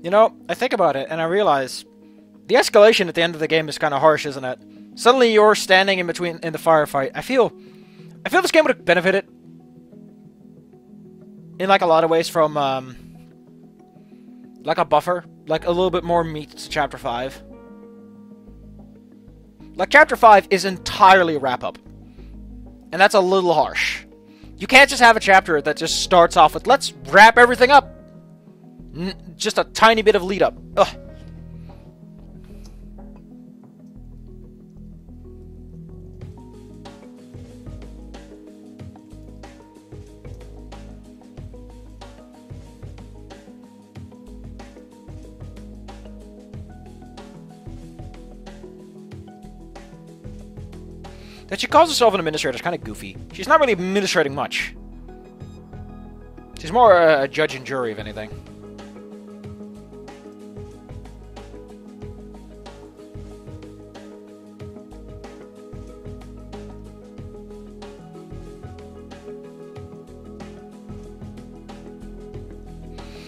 You know, I think about it and I realize the escalation at the end of the game is kind of harsh, isn't it? Suddenly you're standing in between in the firefight. I feel this game would have benefited in like a lot of ways from like a buffer, like a little bit more meat to Chapter 5. Like Chapter 5 is entirely wrap up. And that's a little harsh. You can't just have a chapter that just starts off with, let's wrap everything up. Just a tiny bit of lead up. Ugh. That she calls herself an administrator is kind of goofy. She's not really administrating much. She's more a judge and jury, if anything.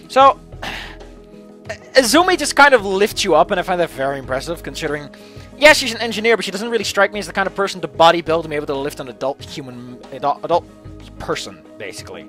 So, Azumi just kind of lifts you up, and I find that very impressive, considering... Yeah, she's an engineer, but she doesn't really strike me as the kind of person to bodybuild and be able to lift an adult person, basically.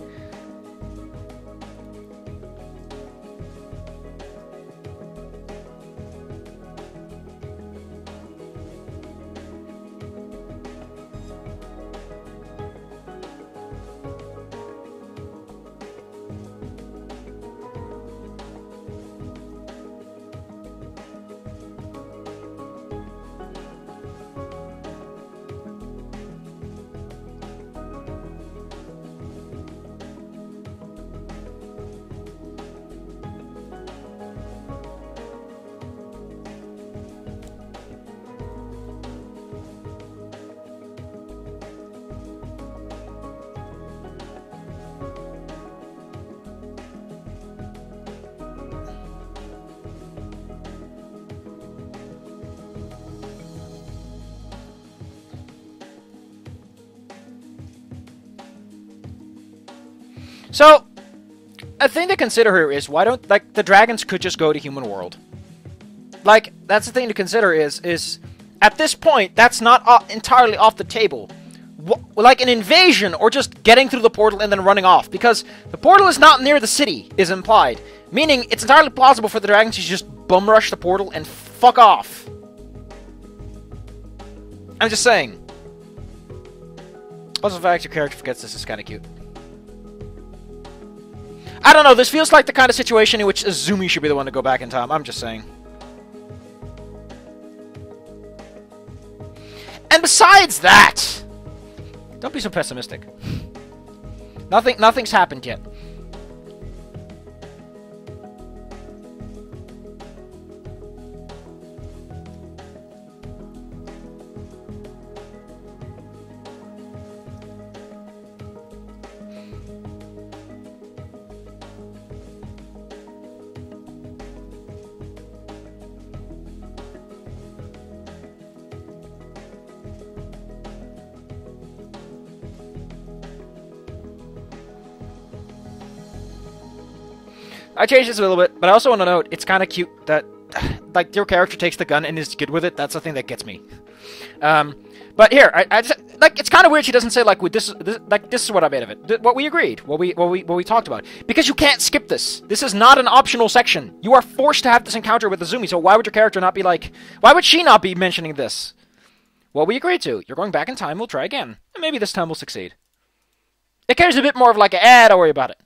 So, a thing to consider here is, why don't, like, the dragons could just go to human world. Like, that's the thing to consider is at this point, that's not entirely off the table. Like an invasion, or just getting through the portal and then running off. Because the portal is not near the city, is implied. Meaning, it's entirely plausible for the dragons to just bum rush the portal and fuck off. I'm just saying. Also, the fact your character forgets this is kind of cute. I don't know, this feels like the kind of situation in which Azumi should be the one to go back in time. I'm just saying. And besides that, don't be so pessimistic. Nothing's happened yet. I changed this a little bit, but I also want to note, it's kind of cute that, like, your character takes the gun and is good with it. That's the thing that gets me. But here, I just, like, it's kind of weird she doesn't say, like, this is what I made of it. What we agreed, what we talked about. Because you can't skip this. This is not an optional section. You are forced to have this encounter with Azumi, so why would your character not be like, why would she not be mentioning this? What we agreed to. You're going back in time, we'll try again. And maybe this time we'll succeed. It carries a bit more of like, don't worry about it.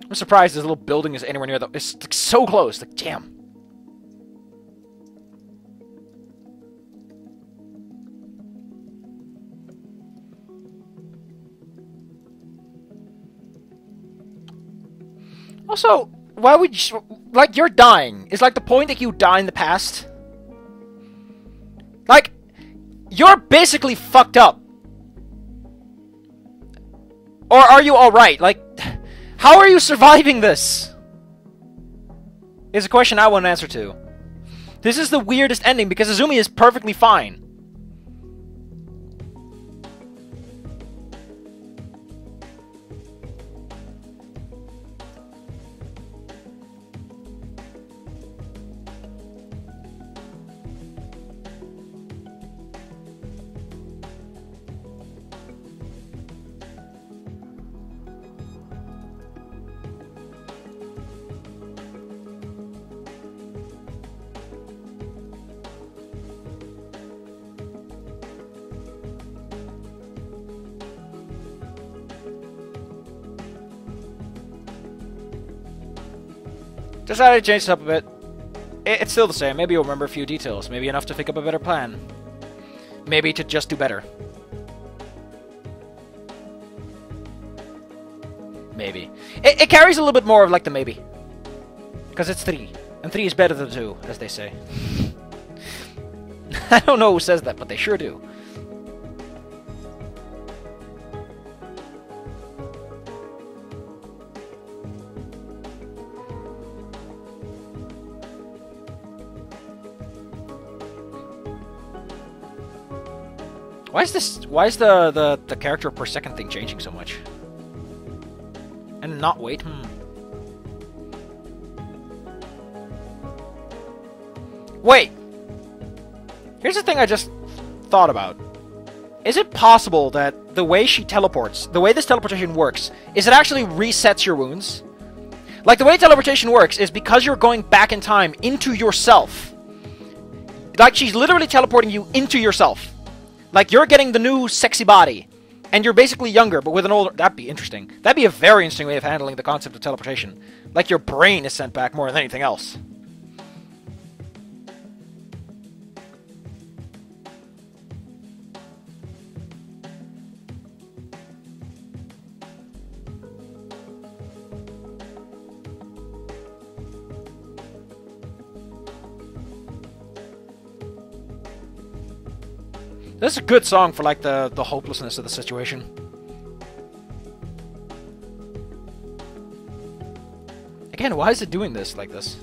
I'm surprised this little building is anywhere near the... It's like, so close. Like, damn. Also, why would you... Like, you're dying. Is, like, the point that you die in the past? Like, you're basically fucked up. Or are you alright? Like... How are you surviving this? Is a question I want an answer to. This is the weirdest ending because Azumi is perfectly fine. Decided to change this up a bit. It's still the same. Maybe you'll remember a few details. Maybe enough to think up a better plan. Maybe to just do better. Maybe. It carries a little bit more of like the maybe. Because it's 3. And 3 is better than 2, as they say. I don't know who says that, but they sure do. Why is this? Why is the character per second thing changing so much? And not wait. Wait. Here's the thing I just thought about. Is it possible that the way she teleports, the way this teleportation works, is it actually resets your wounds? Like, the way teleportation works is because you're going back in time into yourself. Like, she's literally teleporting you into yourself. Like, you're getting the new sexy body, and you're basically younger, but with an older... That'd be interesting. That'd be a very interesting way of handling the concept of teleportation. Like, your brain is sent back more than anything else. This is a good song for, like, the hopelessness of the situation. Again, why is it doing this like this?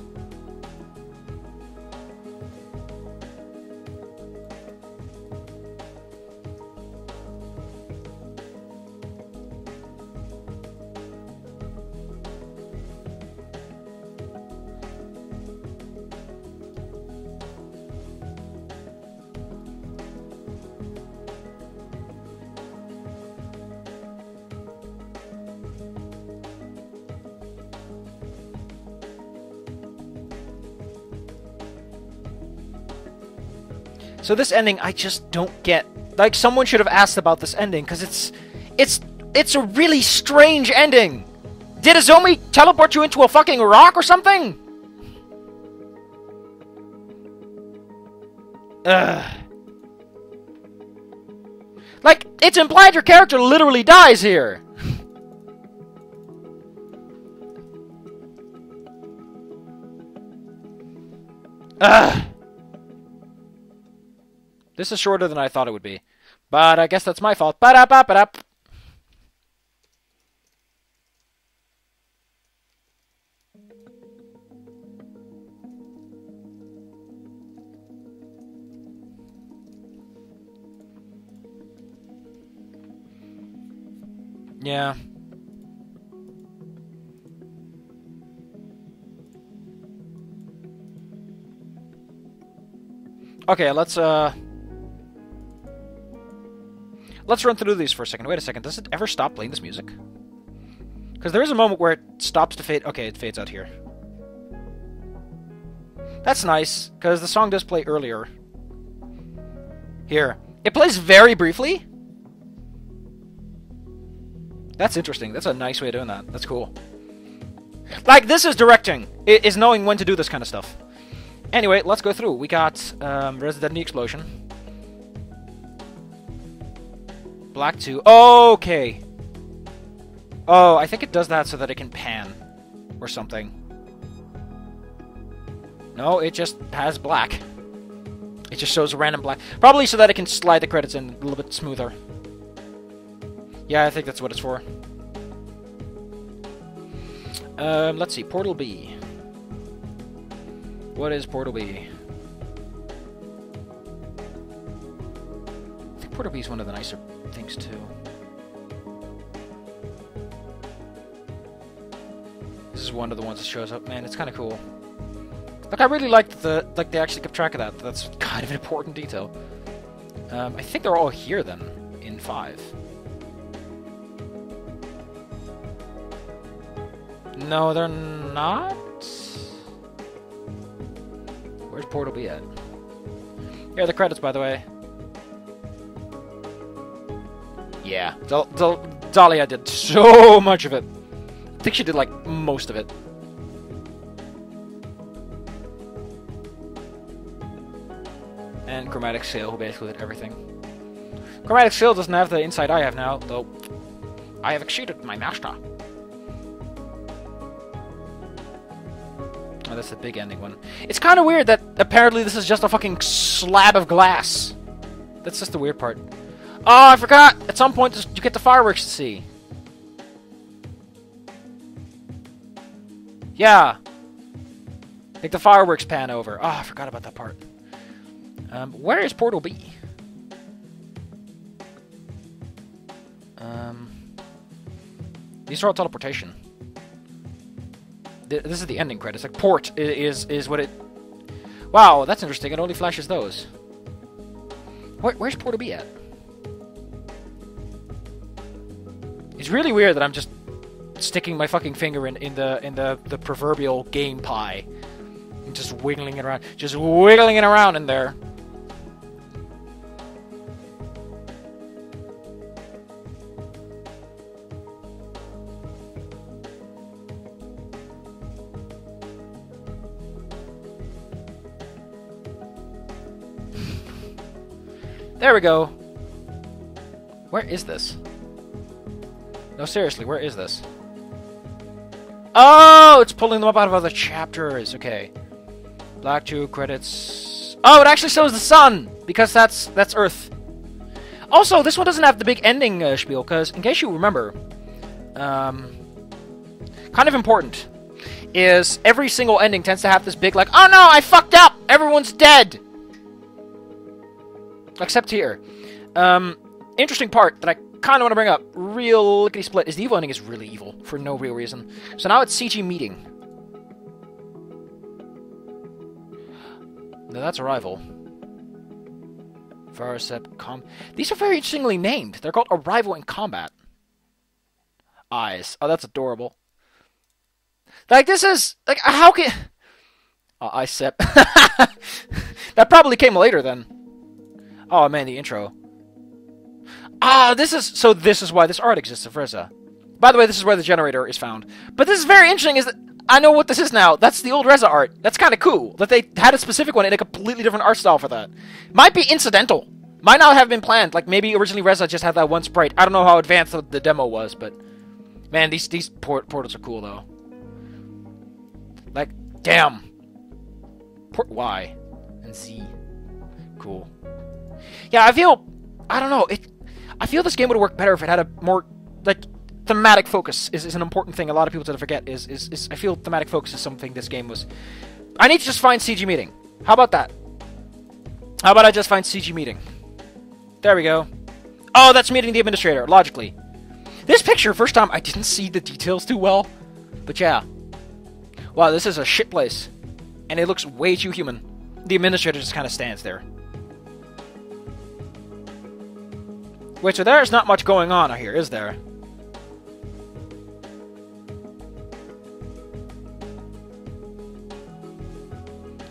So this ending, I just don't get. Like, someone should have asked about this ending, because it's a really strange ending. Did Azumi teleport you into a fucking rock or something? Ugh. Like, it's implied your character literally dies here. Ugh. This is shorter than I thought it would be. But I guess that's my fault. Ba-da-ba-ba-da. Yeah. Okay, let's run through these for a second. Wait a second, does it ever stop playing this music? Because there is a moment where it stops to fade. Okay, it fades out here. That's nice, because the song does play earlier. Here. It plays very briefly. That's interesting. That's a nice way of doing that. That's cool. Like, this is directing. It is knowing when to do this kind of stuff. Anyway, let's go through. We got Resident Evil Explosion. Black 2. Oh, okay. Oh, I think it does that so that it can pan. Or something. No, it just has black. It just shows a random black. Probably so that it can slide the credits in a little bit smoother. Yeah, I think that's what it's for. Let's see. Portal B. What is Portal B? I think Portal B is one of the nicer things too. This is one of the ones that shows up. Man, it's kind of cool. Like, I really liked the they actually kept track of that. That's kind of an important detail. I think they're all here then in 5. No, they're not. Where's Portal B at? Here are the credits, by the way. Yeah, Dahlia did so much of it. I think she did, like, most of it. Chromatic Scale, who basically did everything. Chromatic Scale doesn't have the insight I have now, though. I have exceeded my master. Oh, that's the big ending one. It's kind of weird that apparently this is just a fucking slab of glass. That's just the weird part. Oh, I forgot! At some point, you get the fireworks to see. Yeah. Like the fireworks pan over. Oh, I forgot about that part. Where is Portal B? These are all teleportation. This is the ending credits. Like, port is what it... Wow, that's interesting. It only flashes those. Where's Portal B at? It's really weird that I'm just sticking my fucking finger in the proverbial game pie. And just wiggling it around. Just wiggling it around in there. There we go. Where is this? No, seriously, where is this? Oh, it's pulling them up out of other chapters. Okay. Black 2 credits. Oh, it actually shows the sun! Because that's Earth. Also, this one doesn't have the big ending spiel, because, in case you remember, kind of important, is every single ending tends to have this big, like, oh no, I fucked up! Everyone's dead! Except here. Interesting part that I kind of want to bring up, real lickety-split, is the evil ending is really evil, for no real reason. So now it's CG meeting. No, that's Arrival. Varicep These are very interestingly named. They're called Arrival in Combat. Eyes. Oh, that's adorable. Like, this is... Like, how can... Oh, Icep. That probably came later, then. Oh, man, the intro. Ah, this is... So this is why this art exists of Reza. By the way, this is where the generator is found. But this is very interesting, is that... I know what this is now. That's the old Reza art. That's kind of cool. That they had a specific one in a completely different art style for that. Might be incidental. Might not have been planned. Like, maybe originally Reza just had that one sprite. I don't know how advanced the demo was, but... Man, these portals are cool, though. Like, damn. Port Y and Z. Cool. Yeah, I feel... I don't know. I feel this game would work better if it had a more... Like... Thematic focus is an important thing a lot of people tend to forget. I feel thematic focus is something this game was... I need to just find CG meeting. How about that? How about I just find CG meeting? There we go. Oh, that's meeting the administrator, logically. This picture, first time, I didn't see the details too well. But yeah. Wow, this is a shit place. And it looks way too human. The administrator just kind of stands there. Wait, so there's not much going on here, is there?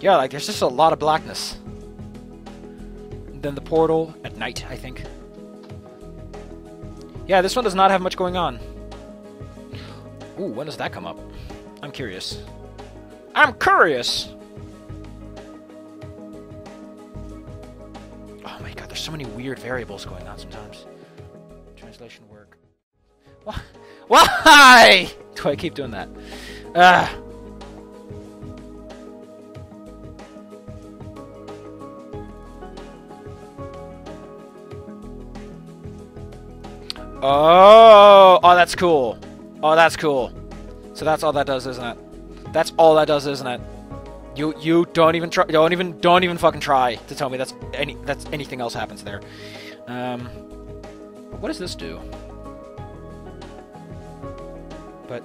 Yeah, like, there's just a lot of blackness. And then the portal at night, I think. Yeah, this one does not have much going on. Ooh, when does that come up? I'm curious. I'm curious! Oh my god, there's so many weird variables going on sometimes. Translation work. Why do I keep doing that? Oh, that's cool. Oh, that's cool. So that's all that does, isn't it? That's all that does, isn't it? You don't even try. Don't even fucking try to tell me that's anything else happens there. What does this do? But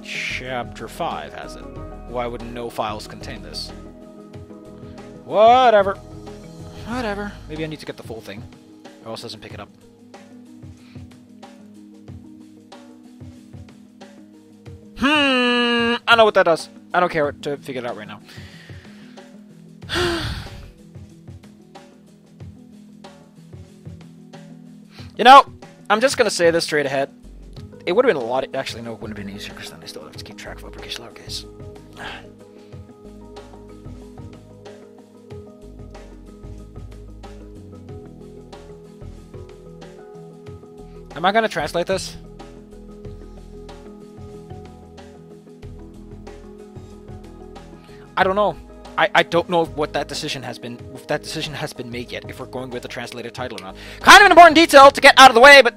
Chapter 5 has it. Why would no files contain this? Whatever. Whatever. Maybe I need to get the full thing, or else it doesn't pick it up. I know what that does. I don't care to figure it out right now. You know, I'm just gonna say this straight ahead. It would have been a lot... Actually, no, it wouldn't have been easier, because then I still have to keep track of uppercase, lowercase. Am I gonna translate this? I don't know. I don't know what that decision has been, if that decision has been made yet, if we're going with the translated title or not. Kind of an important detail to get out of the way, but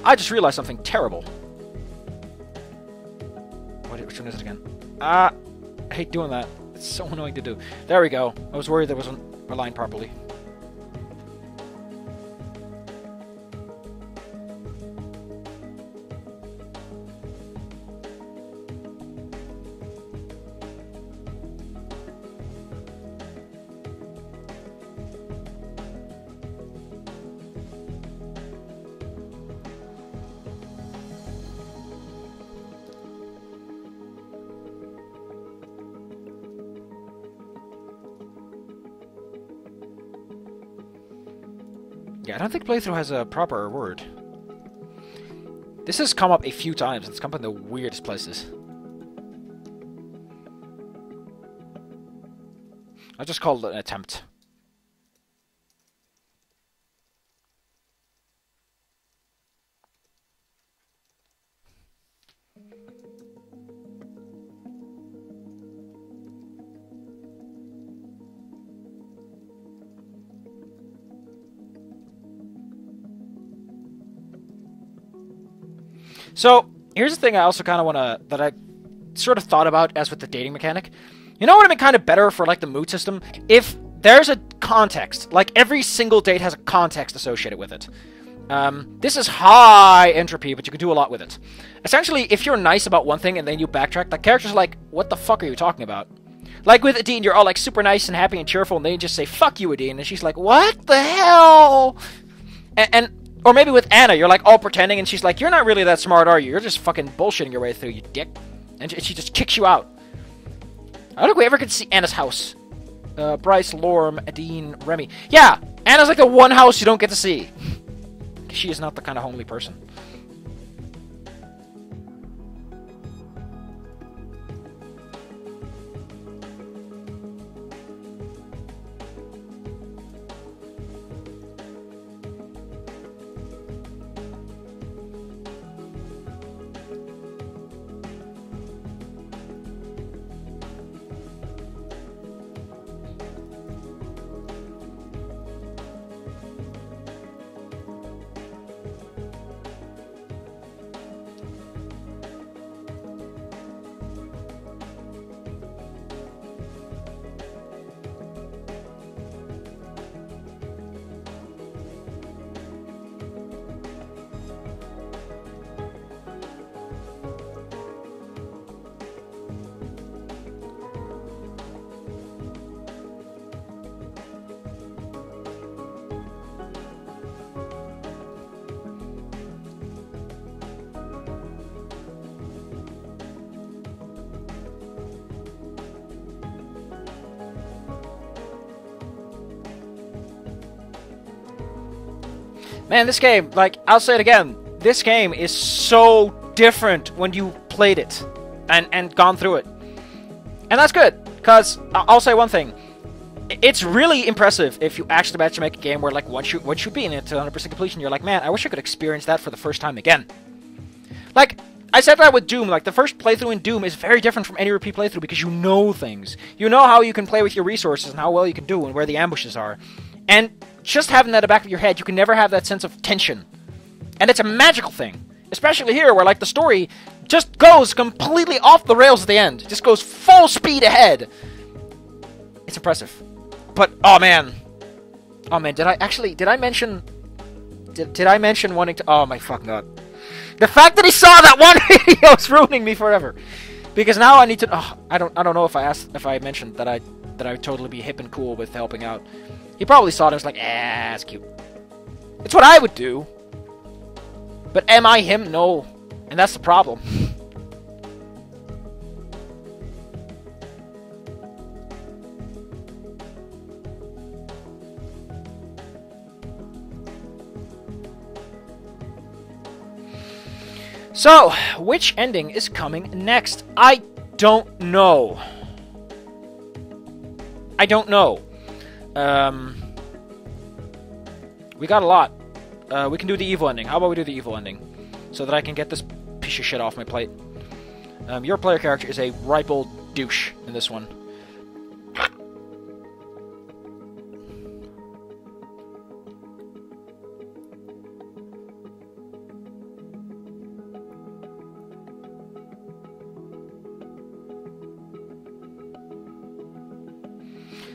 I just realized something terrible. Which one is it again? I hate doing that. It's so annoying to do. There we go. I was worried that wasn't aligned properly. Yeah, I don't think playthrough has a proper word. This has come up a few times. It's come up in the weirdest places. I just called it an attempt. So, here's the thing I also kind of want to, that I sort of thought about as with the dating mechanic. You know what would have been kind of better for, like, the mood system? If there's a context, like, every single date has a context associated with it. This is high entropy, but you can do a lot with it. Essentially, if you're nice about one thing and then you backtrack, the character's like, what the fuck are you talking about? Like with Adine, you're all, like, super nice and happy and cheerful, and then you just say, fuck you, Adine, and she's like, what the hell? Or maybe with Anna, you're like all pretending, and she's like, you're not really that smart, are you? You're just fucking bullshitting your way through, you dick. And she just kicks you out. I don't think we ever get to see Anna's house. Bryce, Lorm, Adine, Remy. Yeah, Anna's like the one house you don't get to see. She is not the kind of homely person. Man, this game, like, I'll say it again, this game is so different when you played it and gone through it. And that's good, because I'll say one thing. It's really impressive if you actually manage to make a game where, like, once you beat it to 100% completion, you're like, man, I wish I could experience that for the first time again. Like, I said that with Doom, like, the first playthrough in Doom is very different from any repeat playthrough because you know things. You know how you can play with your resources and how well you can do and where the ambushes are. And just having that in the back of your head, you can never have that sense of tension. And it's a magical thing. Especially here, where, like, the story just goes completely off the rails at the end. It just goes full speed ahead. It's impressive. But, oh man, did I mention wanting to, oh my fucking god. The fact that he saw that one video is ruining me forever. Because now I need to, I don't know if I mentioned that I'd totally be hip and cool with helping out. He probably saw it and was like, that's cute. It's what I would do. But am I him? No. And that's the problem. So, which ending is coming next? I don't know. We got a lot. We can do the evil ending. How about we do the evil ending? So that I can get this piece of shit off my plate. Your player character is a ripe old douche in this one.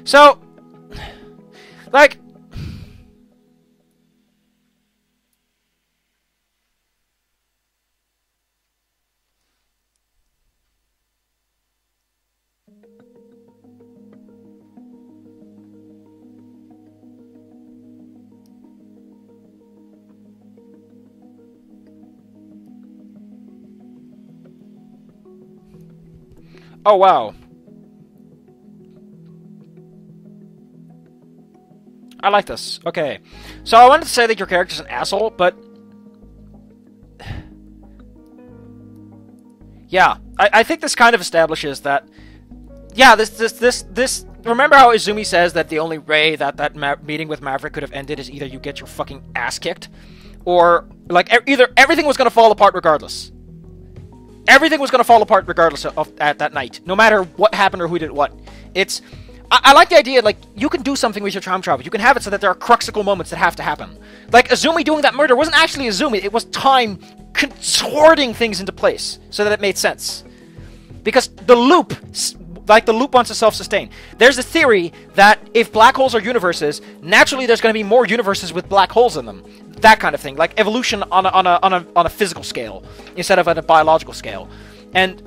So, like, oh wow. I like this. Okay. So I wanted to say that your character's an asshole, but yeah, I think this kind of establishes that, yeah, this. Remember how Izumi says that the only way that meeting with Maverick could have ended is either you get your fucking ass kicked, or like either everything was gonna fall apart regardless. Everything was gonna fall apart regardless of at that night, no matter what happened or who did what. It's I like the idea, like, you can do something with your time travel. You can have it so that there are cruxical moments that have to happen. Like, Izumi doing that murder wasn't actually Izumi. It was time contorting things into place so that it made sense. Because the loop, like, the loop wants to self-sustain. There's a theory that if black holes are universes, naturally there's going to be more universes with black holes in them. That kind of thing. Like, evolution on a physical scale instead of on a biological scale. And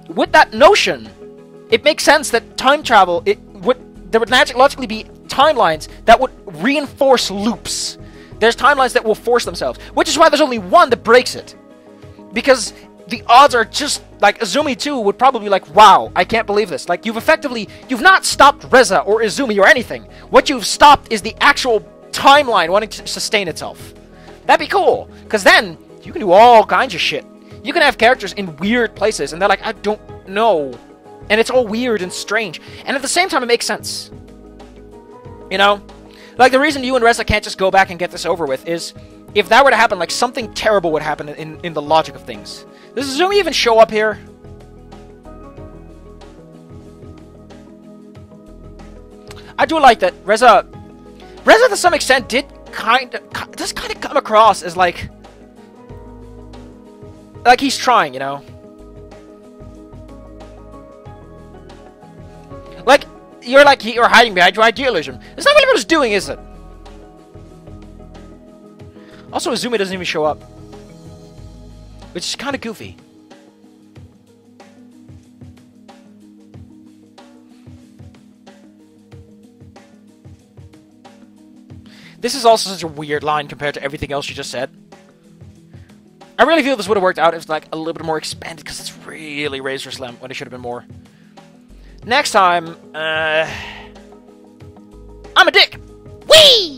with that notion, it makes sense that time travel, there would logically be timelines that would reinforce loops. There's timelines that will force themselves, which is why there's only one that breaks it. Because the odds are just, like, Izumi too would probably be like, wow, I can't believe this. Like, you've not stopped Reza or Izumi or anything. What you've stopped is the actual timeline wanting to sustain itself. That'd be cool, because then you can do all kinds of shit. You can have characters in weird places, and they're like, I don't know. And it's all weird and strange. And at the same time, it makes sense. You know? Like, the reason you and Reza can't just go back and get this over with is, if that were to happen, like, something terrible would happen in the logic of things. Does Izumi even show up here? I do like that Reza to some extent does kind of come across as, like he's trying, you know? Like, you're hiding behind your idealism. It's not really what it's doing, is it? Also, Izumi doesn't even show up. Which is kind of goofy. This is also such a weird line compared to everything else you just said. I really feel this would have worked out if it's like a little bit more expanded, because it's really razor slim when it should have been more. Next time, I'm a dick! Whee!